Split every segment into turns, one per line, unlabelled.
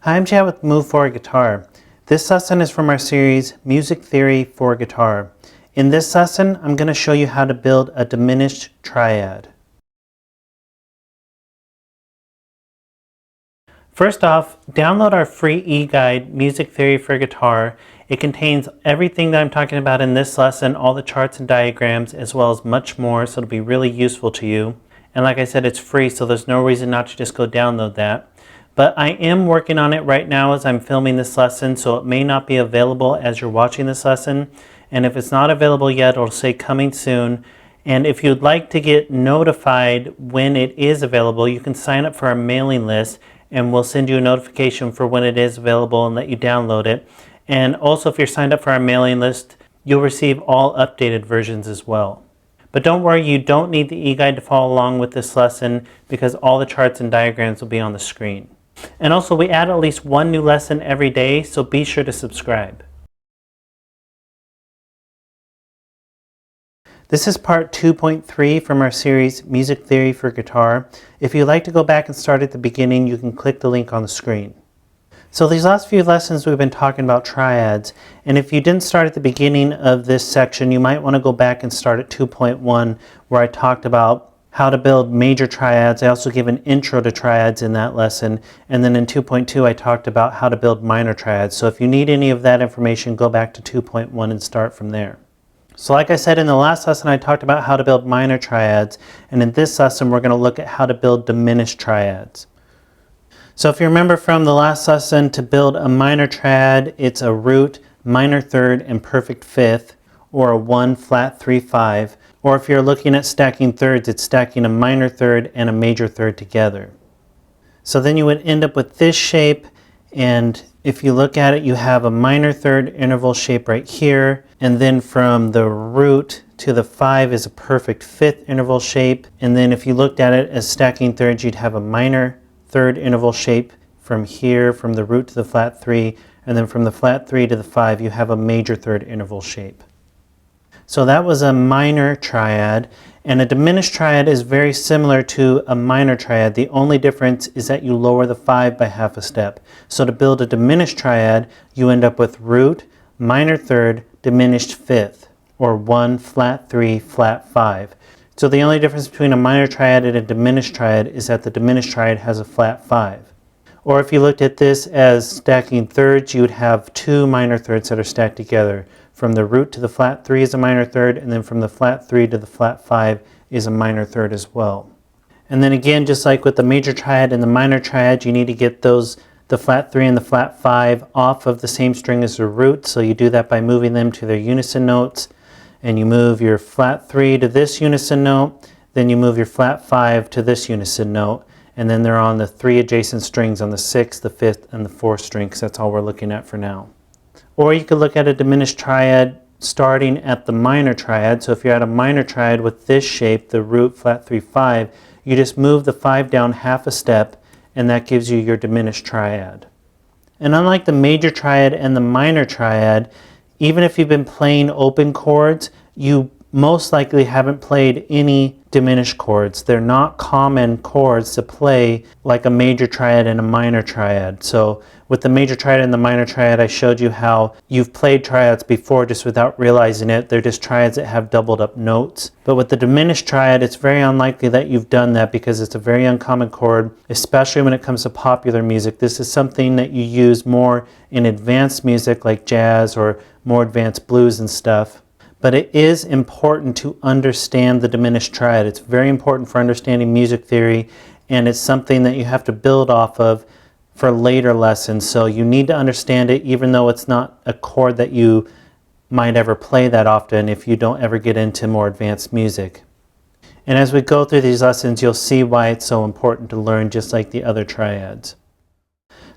Hi, I'm Chad with Move for Guitar. This lesson is from our series Music Theory for Guitar. In this lesson, I'm going to show you how to build a diminished triad. First off, download our free e-guide, Music Theory for Guitar. It contains everything that I'm talking about in this lesson, all the charts and diagrams, as well as much more, so it'll be really useful to you. And like I said, it's free, so there's no reason not to just go download that. But I am working on it right now as I'm filming this lesson, so it may not be available as you're watching this lesson. And if it's not available yet, it'll say coming soon. And if you'd like to get notified when it is available, you can sign up for our mailing list, and we'll send you a notification for when it is available and let you download it. And also, if you're signed up for our mailing list, you'll receive all updated versions as well. But don't worry, you don't need the e-guide to follow along with this lesson because all the charts and diagrams will be on the screen. And also, we add at least one new lesson every day, so be sure to subscribe. This is part 2.3 from our series Music Theory for Guitar. If you'd like to go back and start at the beginning, you can click the link on the screen. So these last few lessons we've been talking about triads, and if you didn't start at the beginning of this section, you might want to go back and start at 2.1 where I talked about how to build major triads. I also give an intro to triads in that lesson. And then in 2.2 I talked about how to build minor triads. So if you need any of that information, go back to 2.1 and start from there. So like I said in the last lesson, I talked about how to build minor triads. And in this lesson, we're going to look at how to build diminished triads. So if you remember from the last lesson, to build a minor triad, it's a root, minor third, and perfect fifth, or a 1 flat 3 5. Or if you're looking at stacking thirds, it's stacking a minor third and a major third together. So then you would end up with this shape, and if you look at it, you have a minor third interval shape right here, and then from the root to the 5 is a perfect fifth interval shape, and then if you looked at it as stacking thirds, you'd have a minor third interval shape from here, from the root to the flat 3, and then from the flat 3 to the 5, you have a major third interval shape. So that was a minor triad, and a diminished triad is very similar to a minor triad. The only difference is that you lower the 5 by half a step. So to build a diminished triad, you end up with root, minor third, diminished fifth, or 1 flat 3 flat 5. So the only difference between a minor triad and a diminished triad is that the diminished triad has a flat 5. Or if you looked at this as stacking thirds, you would have two minor thirds that are stacked together. From the root to the flat 3 is a minor third, and then from the flat 3 to the flat 5 is a minor third as well. And then again, just like with the major triad and the minor triad, you need to get the flat 3 and the flat 5 off of the same string as the root. So you do that by moving them to their unison notes. And you move your flat 3 to this unison note, then you move your flat 5 to this unison note, and then they're on the 3 adjacent strings on the 6th, the 5th, and the 4th string, because that's all we're looking at for now. Or you could look at a diminished triad starting at the minor triad. So if you're at a minor triad with this shape, the root, flat 3, 5, you just move the 5 down half a step, and that gives you your diminished triad. And unlike the major triad and the minor triad, even if you've been playing open chords, you most likely haven't played any diminished chords. They're not common chords to play like a major triad and a minor triad. So with the major triad and the minor triad, I showed you how you've played triads before just without realizing it. They're just triads that have doubled up notes. But with the diminished triad, it's very unlikely that you've done that because it's a very uncommon chord, especially when it comes to popular music. This is something that you use more in advanced music like jazz or more advanced blues and stuff. But it is important to understand the diminished triad. It's very important for understanding music theory, and it's something that you have to build off of for later lessons. So you need to understand it even though it's not a chord that you might ever play that often if you don't ever get into more advanced music. And as we go through these lessons, you'll see why it's so important to learn just like the other triads.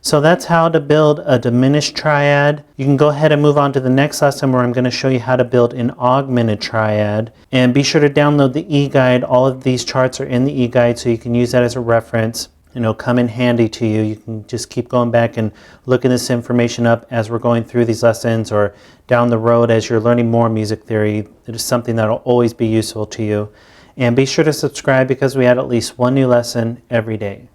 So that's how to build a diminished triad. You can go ahead and move on to the next lesson where I'm going to show you how to build an augmented triad. And be sure to download the e-guide. All of these charts are in the e-guide, so you can use that as a reference. And it'll come in handy to you. You can just keep going back and looking this information up as we're going through these lessons or down the road as you're learning more music theory. It is something that will always be useful to you. And be sure to subscribe because we add at least one new lesson every day.